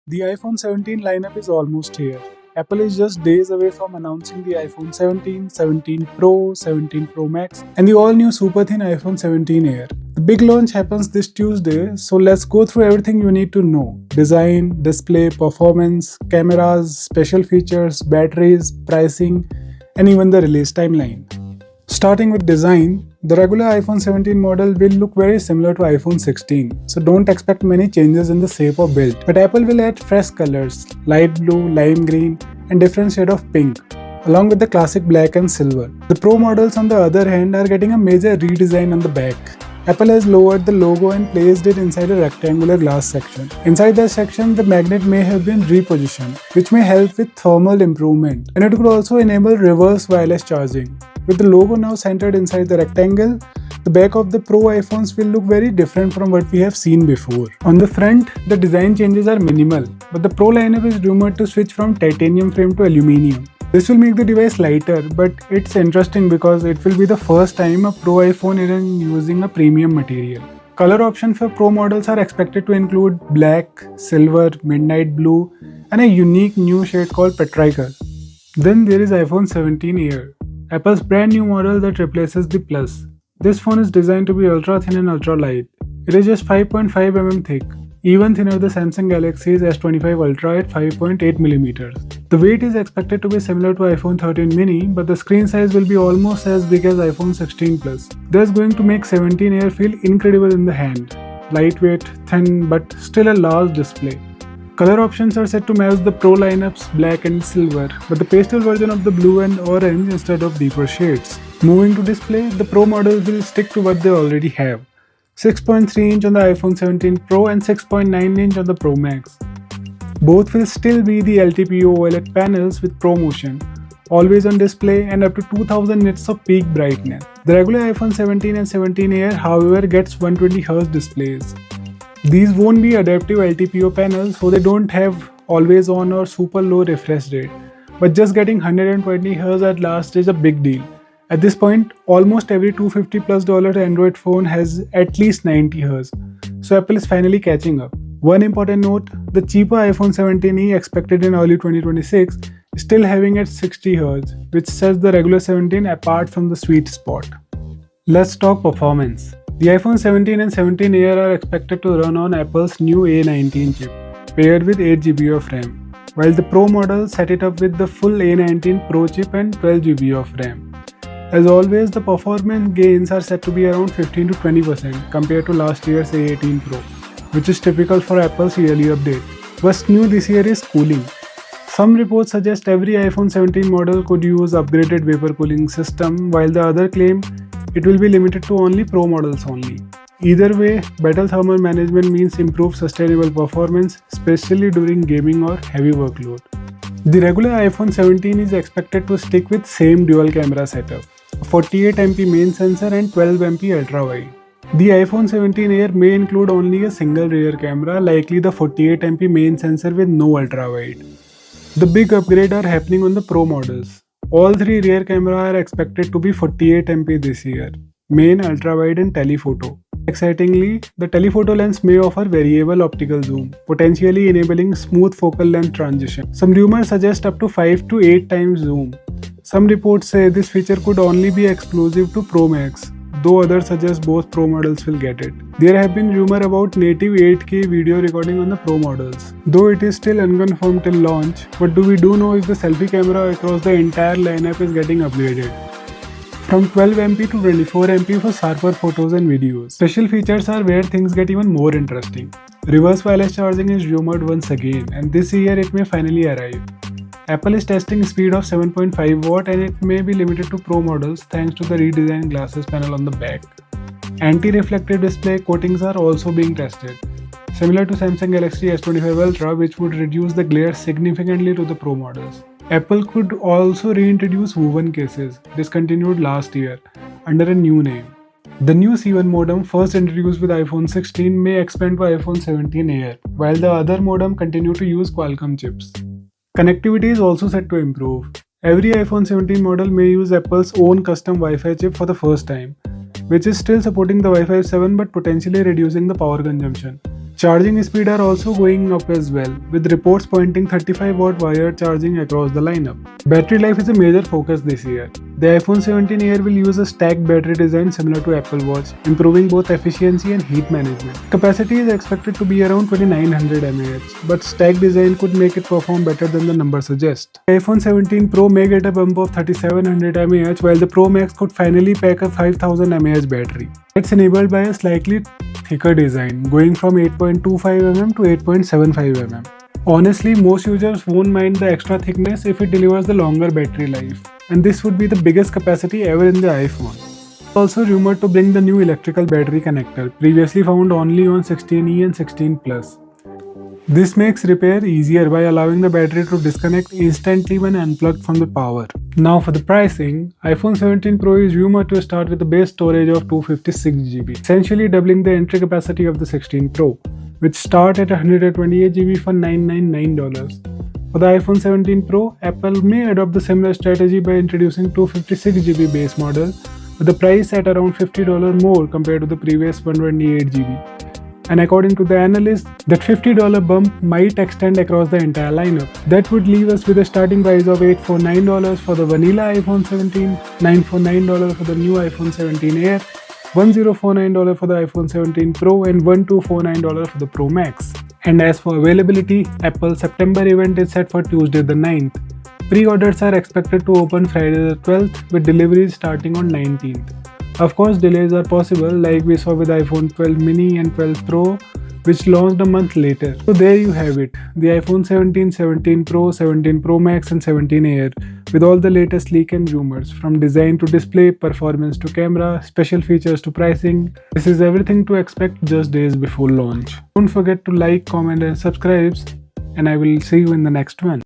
The iPhone 17 lineup is almost here. Apple is just days away from announcing the iPhone 17, 17 Pro, 17 Pro Max, and the all-new super thin iPhone 17 Air. The big launch happens this Tuesday, so let's go through everything you need to know. Design, display, performance, cameras, special features, batteries, pricing, and even the release timeline. Starting with design, the regular iPhone 17 model will look very similar to iPhone 16, so don't expect many changes in the shape or build. But Apple will add fresh colors, light blue, lime green, and different shade of pink, along with the classic black and silver. The Pro models on the other hand are getting a major redesign on the back. Apple has lowered the logo and placed it inside a rectangular glass section. Inside that section, the magnet may have been repositioned, which may help with thermal improvement, and it could also enable reverse wireless charging. With the logo now centered inside the rectangle, the back of the Pro iPhones will look very different from what we have seen before. On the front, the design changes are minimal, but the Pro lineup is rumored to switch from titanium frame to aluminium. This will make the device lighter, but it's interesting because it will be the first time a Pro iPhone isn't using a premium material. Color options for Pro models are expected to include black, silver, midnight blue, and a unique new shade called Petrichor. Then there is iPhone 17 Air, Apple's brand new model that replaces the Plus. This phone is designed to be ultra thin and ultra light. It is just 5.5 mm thick, even thinner than Samsung Galaxy's S25 Ultra at 5.8 mm. The weight is expected to be similar to iPhone 13 mini, but the screen size will be almost as big as iPhone 16 Plus. This is going to make 17 Air feel incredible in the hand. Lightweight, thin, but still a large display. Color options are set to match the Pro lineup's black and silver, but the pastel version of the blue and orange instead of deeper shades. Moving to display, the Pro models will stick to what they already have. 6.3 inch on the iPhone 17 Pro and 6.9 inch on the Pro Max. Both will still be the LTPO OLED panels with ProMotion, always on display and up to 2000 nits of peak brightness. The regular iPhone 17 and 17 Air, however, gets 120Hz displays. These won't be adaptive LTPO panels, so they don't have always on or super low refresh rate, but just getting 120Hz at last is a big deal. At this point, almost every $250+ Android phone has at least 90Hz, so Apple is finally catching up. One important note, the cheaper iPhone 17e expected in early 2026 is still having at 60Hz, which sets the regular 17 apart from the sweet spot. Let's talk performance. The iPhone 17 and 17 Air are expected to run on Apple's new A19 chip, paired with 8GB of RAM, while the Pro models set it up with the full A19 Pro chip and 12GB of RAM. As always, the performance gains are set to be around 15 to 20% compared to last year's A18 Pro, which is typical for Apple's yearly update. What's new this year is cooling. Some reports suggest every iPhone 17 model could use upgraded vapor cooling system, while the other claim it will be limited to only Pro models only. Either way, better thermal management means improved sustainable performance, especially during gaming or heavy workload. The regular iPhone 17 is expected to stick with same dual camera setup, a 48MP main sensor and 12MP ultra wide. The iPhone 17 Air may include only a single rear camera, likely the 48MP main sensor with no ultra wide. The big upgrade are happening on the Pro models. All three rear cameras are expected to be 48MP this year, main, ultra-wide and telephoto. Excitingly, the telephoto lens may offer variable optical zoom, potentially enabling smooth focal length transition. Some rumors suggest up to 5 to 8 times zoom. Some reports say this feature could only be exclusive to Pro Max, though others suggest both Pro models will get it. There have been rumors about native 8K video recording on the Pro models, though it is still unconfirmed till launch. What we do know is the selfie camera across the entire lineup is getting upgraded, from 12MP to 24MP for sharper photos and videos. Special features are where things get even more interesting. Reverse wireless charging is rumored once again, and this year it may finally arrive. Apple is testing speed of 7.5W and it may be limited to Pro models thanks to the redesigned glasses panel on the back. Anti-reflective display coatings are also being tested, similar to Samsung Galaxy S25 Ultra, which would reduce the glare significantly to the Pro models. Apple could also reintroduce woven cases, discontinued last year, under a new name. The new C1 modem, first introduced with iPhone 16, may expand to iPhone 17 Air, while the other modem continue to use Qualcomm chips. Connectivity is also set to improve. Every iPhone 17 model may use Apple's own custom Wi-Fi chip for the first time, which is still supporting the Wi-Fi 7 but potentially reducing the power consumption. Charging speed are also going up as well, with reports pointing 35-watt wired charging across the lineup. Battery life is a major focus this year. The iPhone 17 Air will use a stacked battery design similar to Apple Watch, improving both efficiency and heat management. Capacity is expected to be around 2900 mAh, but stacked design could make it perform better than the number suggests. The iPhone 17 Pro may get a bump of 3700 mAh, while the Pro Max could finally pack a 5000 mAh battery. It's enabled by a slightly thicker design, going from 8.25mm to 8.75mm. Honestly, most users won't mind the extra thickness if it delivers the longer battery life, and this would be the biggest capacity ever in the iPhone. Also rumored to bring the new electrical battery connector, previously found only on 16e and 16 Plus. This makes repair easier by allowing the battery to disconnect instantly when unplugged from the power. Now for the pricing, iPhone 17 Pro is rumored to start with a base storage of 256GB, essentially doubling the entry capacity of the 16 Pro, which start at 128GB for $999. For the iPhone 17 Pro, Apple may adopt the similar strategy by introducing 256GB base model, with the price at around $50 more compared to the previous 128GB. And according to the analysts, that $50 bump might extend across the entire lineup. That would leave us with a starting price of $849 for the vanilla iPhone 17, $949 for the new iPhone 17 Air, $1049 for the iPhone 17 Pro, and $1249 for the Pro Max. And as for availability, Apple's September event is set for Tuesday the 9th. Pre-orders are expected to open Friday the 12th, with deliveries starting on 19th. Of course, delays are possible, like we saw with iPhone 12 mini and 12 Pro, which launched a month later. So there you have it, the iPhone 17, 17 Pro, 17 Pro Max and 17 Air, with all the latest leak and rumors, from design to display, performance to camera, special features to pricing. This is everything to expect just days before launch. Don't forget to like, comment and subscribe, and I will see you in the next one.